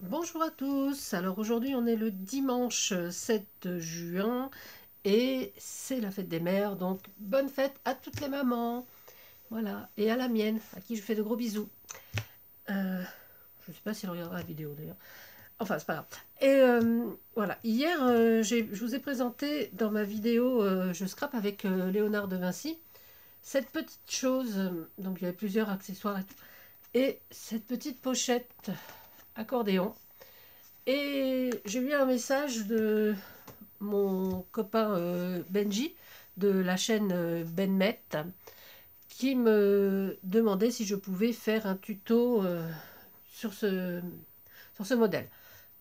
Bonjour à tous, alors aujourd'hui on est le dimanche 7 juin et c'est la fête des mères, donc bonne fête à toutes les mamans, voilà, et à la mienne, à qui je fais de gros bisous. Je ne sais pas si elle regardera la vidéo d'ailleurs, enfin c'est pas grave. Et voilà, hier je vous ai présenté dans ma vidéo Je scrape avec Léonard de Vinci, cette petite chose, donc il y avait plusieurs accessoires et tout, et cette petite pochette accordéon. Et j'ai eu un message de mon copain Benji de la chaîne Benmet qui me demandait si je pouvais faire un tuto sur ce modèle.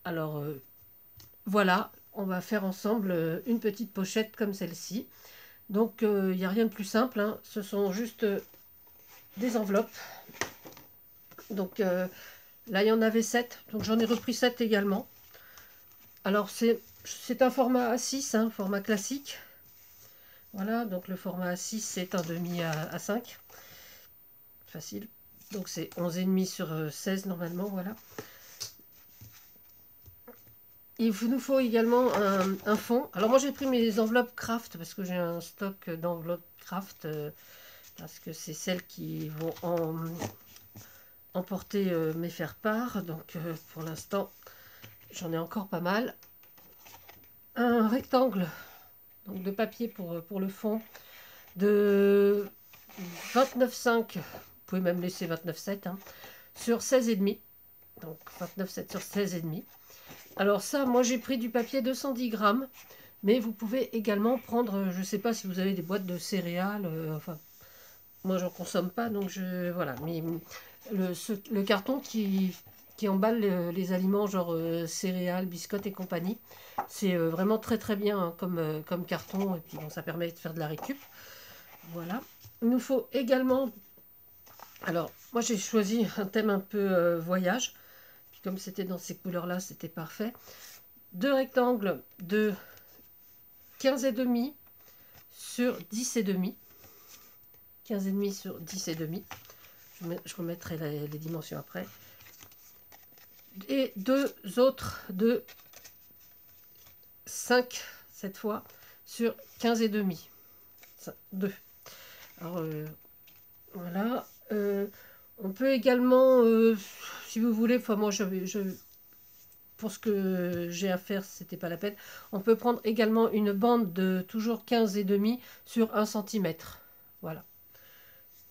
Alors voilà, on va faire ensemble une petite pochette comme celle-ci. Donc il n'y a rien de plus simple, hein. Ce sont juste des enveloppes. Donc là il y en avait 7, donc j'en ai repris 7 également. Alors c'est un format A6, hein, format classique. Voilà, donc le format A6 c'est un demi à 5. Facile. Donc c'est 11,5 sur 16 normalement, voilà. Il nous faut également un fond. Alors moi j'ai pris mes enveloppes craft parce que j'ai un stock d'enveloppes craft parce que c'est celles qui vont emporter mes faire-part. Donc pour l'instant j'en ai encore pas mal. Un rectangle donc de papier pour le fond de 29,5, vous pouvez même laisser 29,7 hein, sur 16,5. Donc 29,7 sur 16,5. Alors ça, moi j'ai pris du papier 210 grammes, mais vous pouvez également prendre, je ne sais pas si vous avez des boîtes de céréales, enfin, moi j'en consomme pas, donc voilà. Mais le carton qui emballe les aliments genre céréales, biscottes et compagnie, c'est vraiment très très bien hein, comme carton, et puis bon, ça permet de faire de la récup. Voilà. Il nous faut également, alors moi j'ai choisi un thème un peu voyage, puis comme c'était dans ces couleurs là c'était parfait. Deux rectangles de 15,5 sur 10,5. 15,5 sur 10,5. Je remettrai les dimensions après. Et deux autres de 5 cette fois sur 15,5. 2. Alors voilà. On peut également, si vous voulez, enfin moi pour ce que j'ai à faire, c'était pas la peine. On peut prendre également une bande de toujours 15,5 sur 1 cm. Voilà.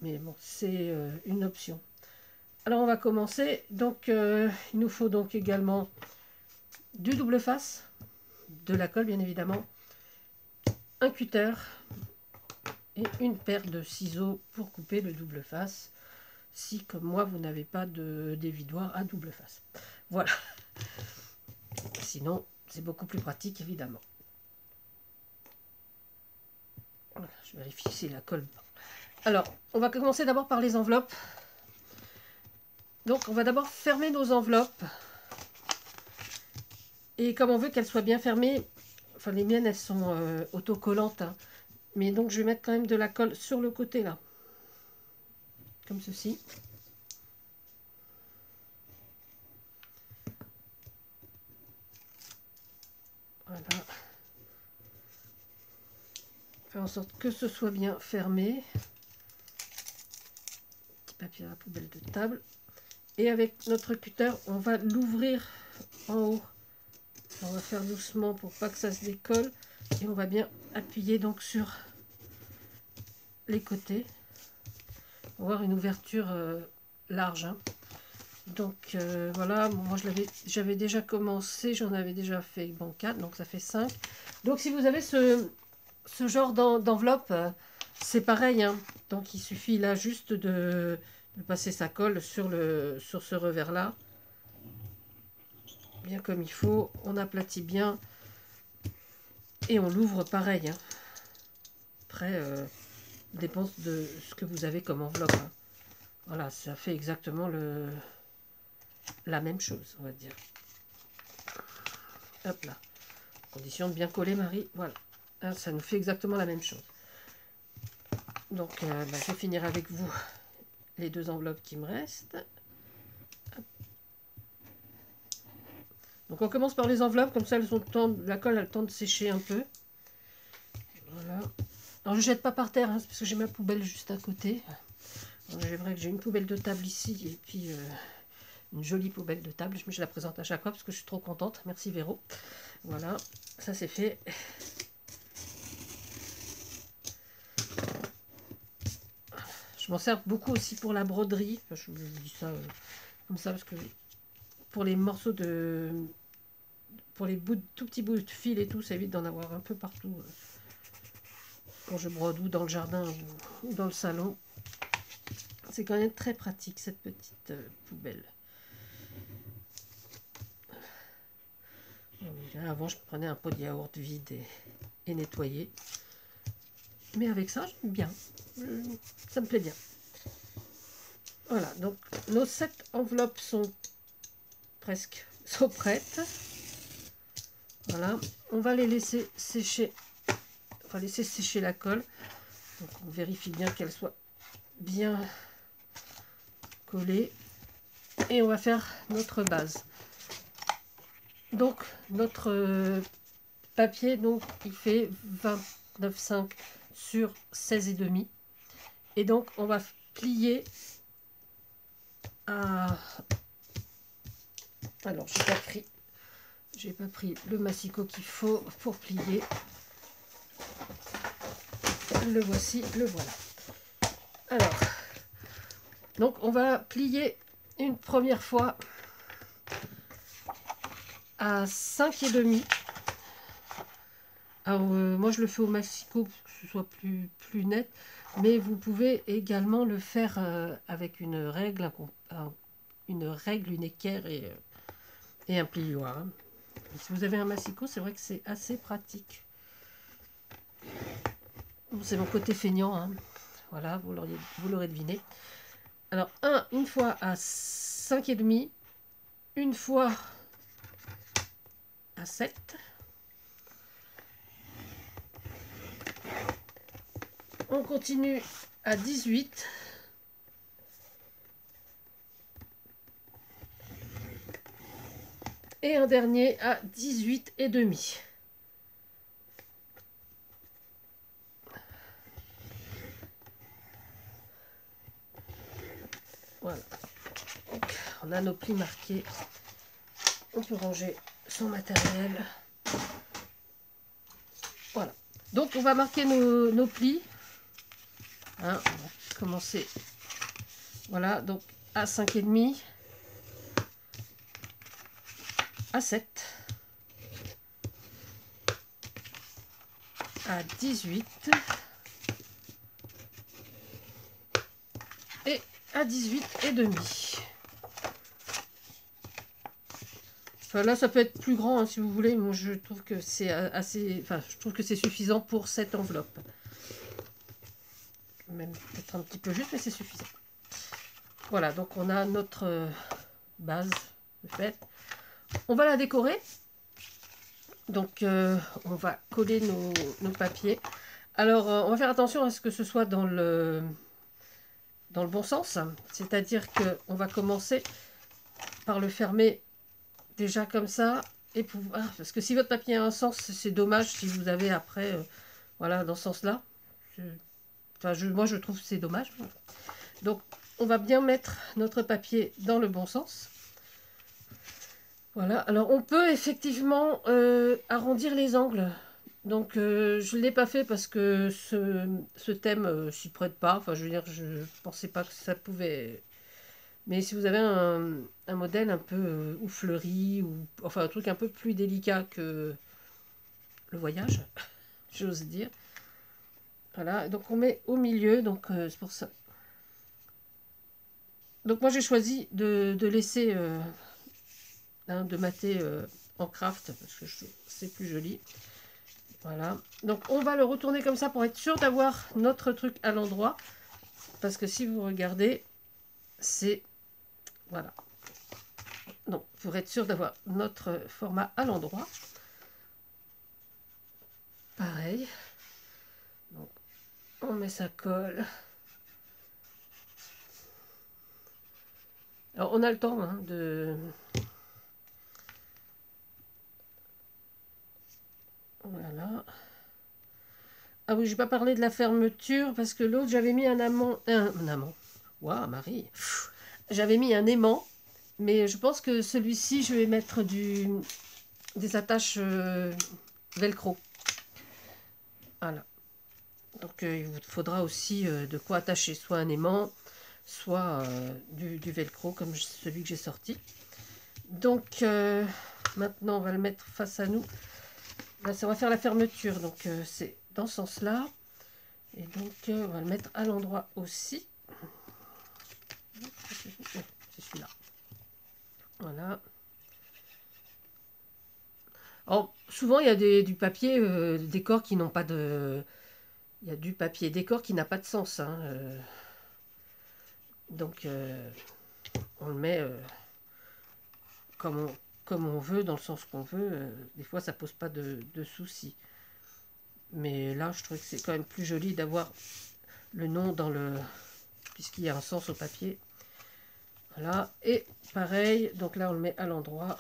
Mais bon, c'est une option. Alors on va commencer. Donc il nous faut donc également du double face, de la colle bien évidemment, un cutter et une paire de ciseaux pour couper le double face. Si comme moi vous n'avez pas de dévidoir à double face. Voilà. Sinon c'est beaucoup plus pratique évidemment. Voilà, je vérifie si la colle. Alors on va commencer d'abord par les enveloppes. Donc on va d'abord fermer nos enveloppes. Et comme on veut qu'elles soient bien fermées, enfin les miennes elles sont autocollantes, hein, mais donc je vais mettre quand même de la colle sur le côté là, comme ceci. Voilà. Faire en sorte que ce soit bien fermé. Petit papier à la poubelle de table. Et avec notre cutter, on va l'ouvrir en haut. On va faire doucement pour pas que ça se décolle. Et on va bien appuyer donc sur les côtés. On va avoir une ouverture large. Hein. Donc voilà, moi j'avais déjà commencé, j'en avais déjà fait bon 4, donc ça fait 5. Donc si vous avez ce genre d'enveloppe, c'est pareil. Hein. Donc il suffit là juste de passer sa colle sur ce revers là. Bien comme il faut, on aplatit bien et on l'ouvre pareil. Hein. Après, dépend de ce que vous avez comme enveloppe. Hein. Voilà, ça fait exactement la même chose, on va dire. Hop là. Condition de bien coller, Marie. Voilà. Hein, ça nous fait exactement la même chose. Donc, je vais finir avec vous les deux enveloppes qui me restent. Hop. Donc on commence par les enveloppes, comme ça elles ont le temps, la colle a le temps de sécher un peu. Voilà. Alors je jette pas par terre, hein, parce que j'ai ma poubelle juste à côté. C'est vrai que j'ai une poubelle de table ici, et puis une jolie poubelle de table. Je la présente à chaque fois parce que je suis trop contente. Merci Véro. Voilà, ça c'est fait. Je m'en sers beaucoup aussi pour la broderie. Enfin, je vous dis ça comme ça parce que pour les morceaux de... Pour les bouts, tout petits bouts de fil et tout, ça évite d'en avoir un peu partout. Quand je brode ou dans le jardin ou dans le salon. C'est quand même très pratique cette petite poubelle. Avant je prenais un pot de yaourt vide et nettoyé. Mais avec ça j'aime bien. Ça me plaît bien. Voilà, donc nos 7 enveloppes sont prêtes. Voilà, on va les laisser sécher. On va laisser sécher la colle. Donc on vérifie bien qu'elle soit bien collée. Et on va faire notre base. Donc notre papier, donc il fait 29,5 sur 16,5. Et donc on va plier à... Alors j'ai pas pris le massicot qu'il faut pour plier. Le voici, le voilà. Alors, donc on va plier une première fois à 5,5. Alors moi je le fais au massicot pour que ce soit plus net, mais vous pouvez également le faire avec une règle, une équerre et un plioir. Hein. Si vous avez un massicot, c'est vrai que c'est assez pratique. Bon, c'est mon côté feignant, hein. Voilà, vous l'aurez deviné. Alors, une fois à 5,5, une fois à 7. On continue à 18. Et un dernier à 18,5. Voilà. Donc, on a nos plis marqués. On peut ranger son matériel. Voilà. Donc on va marquer nos plis. Hein, on va commencer. Voilà, donc à 5,5. À 7. À 18. Et à 18,5. Enfin, là, ça peut être plus grand hein, si vous voulez. Moi, je trouve que c'est assez. Enfin, je trouve que c'est suffisant pour cette enveloppe. Même peut-être un petit peu juste, mais c'est suffisant. Voilà, donc on a notre base faite. On va la décorer. Donc, on va coller nos papiers. Alors, on va faire attention à ce que ce soit dans le bon sens. C'est-à-dire qu'on va commencer par le fermer déjà comme ça. Et pouvoir, parce que si votre papier a un sens, c'est dommage si vous avez après, voilà, dans ce sens-là. Enfin, moi, je trouve que c'est dommage. Donc, on va bien mettre notre papier dans le bon sens. Voilà. Alors, on peut effectivement arrondir les angles. Donc, je ne l'ai pas fait parce que ce thème s'y prête pas. Enfin, je veux dire, je ne pensais pas que ça pouvait... Mais si vous avez un modèle un peu ou fleuri, ou enfin un truc un peu plus délicat que le voyage, j'ose dire. Voilà, donc on met au milieu, donc c'est pour ça. Donc moi j'ai choisi de laisser, de mater en craft, parce que c'est plus joli. Voilà, donc on va le retourner comme ça pour être sûr d'avoir notre truc à l'endroit. Parce que si vous regardez, c'est... Voilà. Donc pour être sûr d'avoir notre format à l'endroit. Pareil. Donc, on met sa colle. Alors, on a le temps hein, Voilà. Ah oui, je n'ai pas parlé de la fermeture parce que l'autre, j'avais mis un amant. Un amant. Waouh, Marie. J'avais mis un aimant, mais je pense que celui-ci, je vais mettre des attaches velcro. Voilà. Donc, il vous faudra aussi de quoi attacher, soit un aimant, soit du velcro comme celui que j'ai sorti. Donc, maintenant, on va le mettre face à nous. Là, ça va faire la fermeture, donc c'est dans ce sens-là. Et donc, on va le mettre à l'endroit aussi. C'est celui-là. Voilà. Alors, souvent, il y a du papier décor qui n'ont pas de... Il y a du papier décor qui n'a pas de sens. Hein, donc, on le met comme on veut, dans le sens qu'on veut. Des fois, ça pose pas de soucis. Mais là, je trouve que c'est quand même plus joli d'avoir le nom dans le... puisqu'il y a un sens au papier. Voilà. Et pareil, donc là, on le met à l'endroit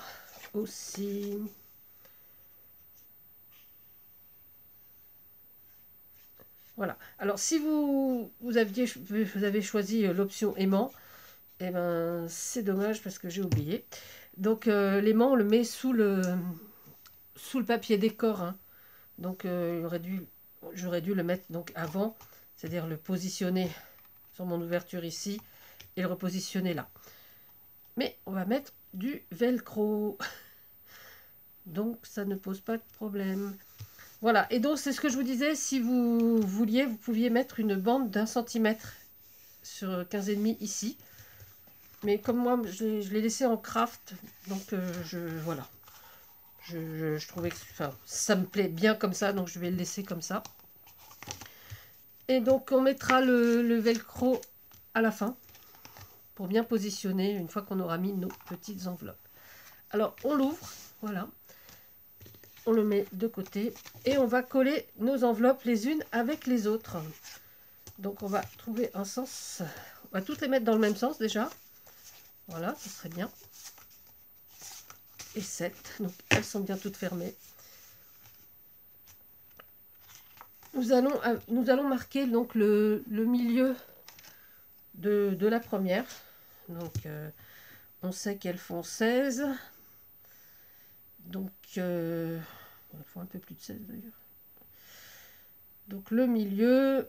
aussi. Voilà. Alors, si vous avez choisi l'option aimant, eh ben, c'est dommage parce que j'ai oublié. Donc, l'aimant, on le met sous le papier décor. Hein. Donc, j'aurais dû le mettre donc avant, c'est-à-dire le positionner sur mon ouverture ici et le repositionner là. Mais on va mettre du velcro. Donc, ça ne pose pas de problème. Voilà, et donc c'est ce que je vous disais, si vous vouliez, vous pouviez mettre une bande d'1 cm sur 15,5 ici. Mais comme moi, je l'ai laissé en craft, donc voilà. Je trouvais que enfin, ça me plaît bien comme ça, donc je vais le laisser comme ça. Et donc on mettra le velcro à la fin, pour bien positionner, une fois qu'on aura mis nos petites enveloppes. Alors on l'ouvre, voilà. On le met de côté et on va coller nos enveloppes les unes avec les autres. Donc on va trouver un sens. On va toutes les mettre dans le même sens déjà. Voilà, ce serait bien. Et 7. Donc elles sont bien toutes fermées. Nous allons marquer donc le milieu de la première. Donc on sait qu'elles font 16. Donc elles font un peu plus de 16 d'ailleurs. Donc le milieu,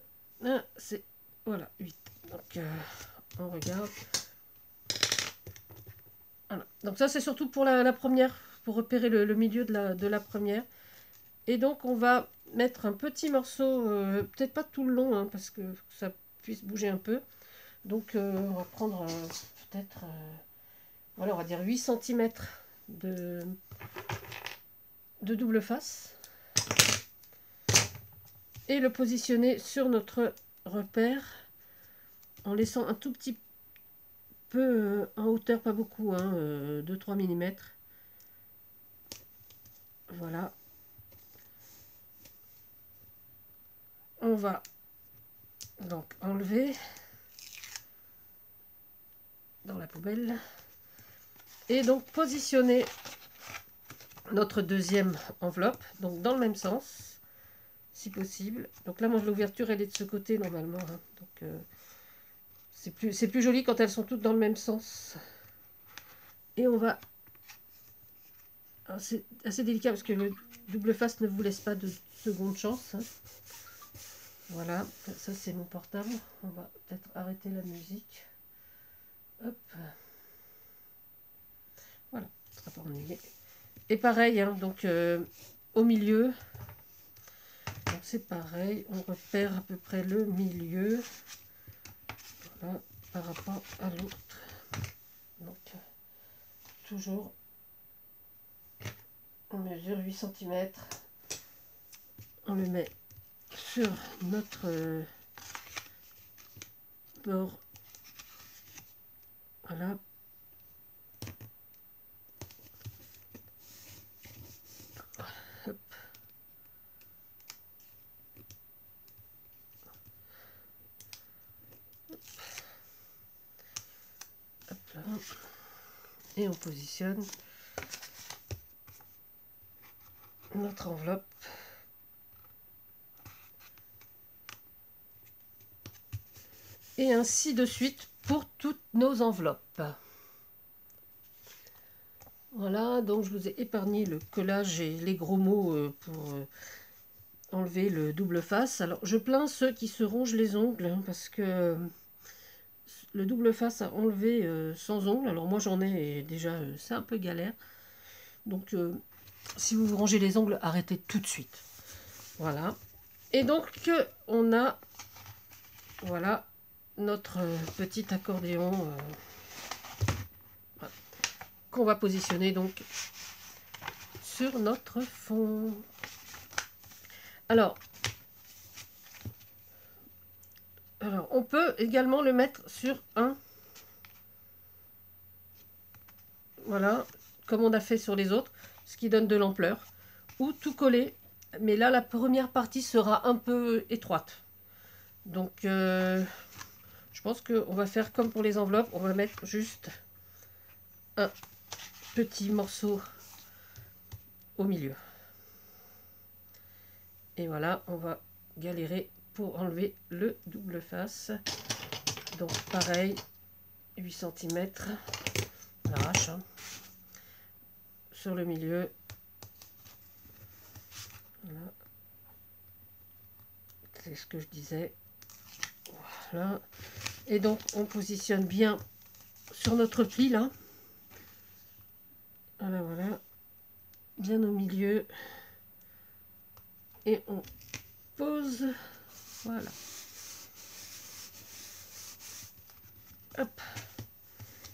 c'est voilà 8. Donc on regarde. Voilà. Donc ça c'est surtout pour la première, pour repérer le milieu de la première. Et donc on va mettre un petit morceau, peut-être pas tout le long, hein, parce que ça puisse bouger un peu. Donc on va prendre peut-être, voilà, on va dire 8 cm de double face. Et le positionner sur notre repère en laissant un tout petit peu en hauteur, pas beaucoup, hein, 2-3 mm. Voilà. On va donc enlever dans la poubelle et donc positionner notre deuxième enveloppe donc dans le même sens si possible. Donc là moi l'ouverture elle est de ce côté normalement, hein. Donc c'est plus joli quand elles sont toutes dans le même sens. Et on va, c'est assez délicat parce que le double face ne vous laisse pas de seconde chance, hein. Voilà, ça c'est mon portable. On va peut-être arrêter la musique. Hop. Voilà, ce sera pas ennuyé. Et pareil, hein, donc au milieu, donc c'est pareil, on repère à peu près le milieu, voilà, par rapport à l'autre. Donc toujours on mesure 8 cm, on le met sur notre bord, voilà. Hop. Hop là. Et on positionne notre enveloppe Et ainsi de suite pour toutes nos enveloppes. Voilà, donc je vous ai épargné le collage et les gros mots pour enlever le double face. Alors je plains ceux qui se rongent les ongles hein, parce que le double face à enlever sans ongles. Alors moi j'en ai et déjà c'est un peu galère. Donc si vous vous rongez les ongles, arrêtez tout de suite. Voilà. Et donc on a voilà notre petit accordéon qu'on va positionner donc sur notre fond. Alors on peut également le mettre sur un, voilà, comme on a fait sur les autres, ce qui donne de l'ampleur, ou tout coller. Mais là, la première partie sera un peu étroite. Donc, je pense qu'on va faire comme pour les enveloppes, on va mettre juste un petit morceau au milieu. Et voilà, on va galérer pour enlever le double face. Donc pareil, 8 cm, on arrache hein, sur le milieu. Voilà. C'est ce que je disais. Voilà. Et donc on positionne bien sur notre pli là. Voilà, voilà. Bien au milieu. Et on pose. Voilà. Hop.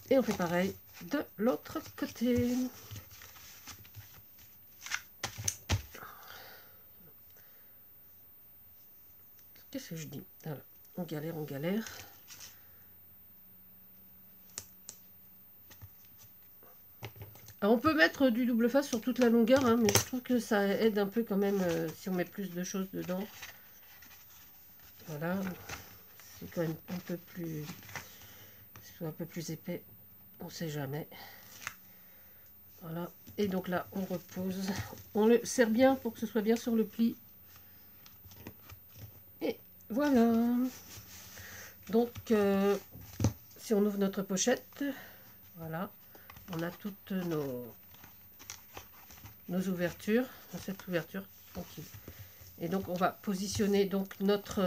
Et on fait pareil de l'autre côté. Qu'est-ce que je dis? Alors, on galère, on galère. Alors on peut mettre du double face sur toute la longueur, hein, mais je trouve que ça aide un peu quand même si on met plus de choses dedans. Voilà, c'est quand même un peu plus, soit un peu plus épais, on sait jamais. Voilà, et donc là on repose, on le serre bien pour que ce soit bien sur le pli. Et voilà. Donc si on ouvre notre pochette, voilà, on a toutes nos ouvertures, cette ouverture tranquille. Et donc on va positionner donc notre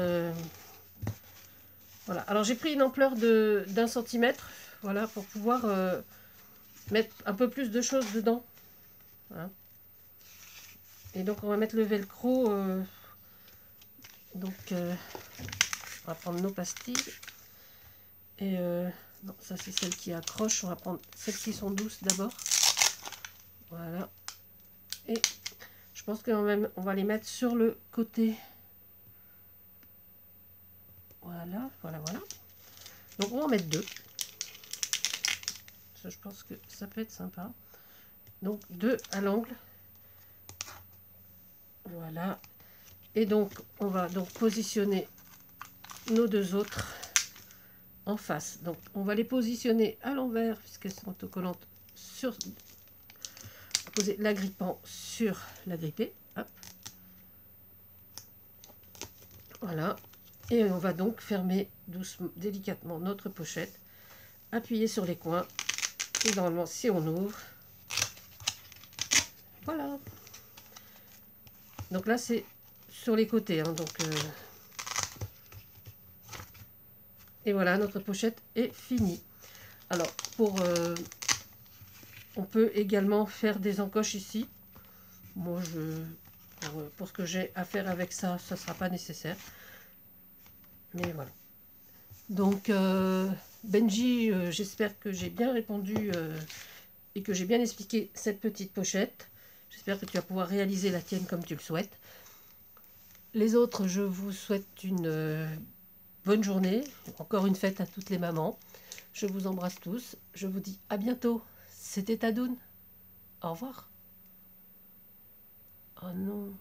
voilà. Alors j'ai pris une ampleur de d'1 centimètre, voilà, pour pouvoir mettre un peu plus de choses dedans. Voilà. Et donc on va mettre le velcro. Donc on va prendre nos pastilles. Et non, ça c'est celles qui accrochent. On va prendre celles qui sont douces d'abord. Voilà. Et je pense qu'on va les mettre sur le côté. Voilà, voilà, voilà. Donc on va en mettre deux. Ça, je pense que ça peut être sympa. Donc deux à l'angle. Voilà. Et donc on va donc positionner nos deux autres en face. Donc on va les positionner à l'envers puisqu'elles sont autocollantes sur. Poser l'agrippant sur l'agrippé. Hop. Voilà. Et on va donc fermer doucement, délicatement notre pochette. Appuyer sur les coins. Et normalement, si on ouvre, voilà. Donc là, c'est sur les côtés. Hein, donc, et voilà, notre pochette est finie. Alors, on peut également faire des encoches ici. Moi, pour ce que j'ai à faire avec ça, ça ne sera pas nécessaire. Mais voilà. Donc, Benji, j'espère que j'ai bien répondu et que j'ai bien expliqué cette petite pochette. J'espère que tu vas pouvoir réaliser la tienne comme tu le souhaites. Les autres, je vous souhaite une bonne journée. Encore une fête à toutes les mamans. Je vous embrasse tous. Je vous dis à bientôt. C'était Tadoun. Au revoir. Oh non.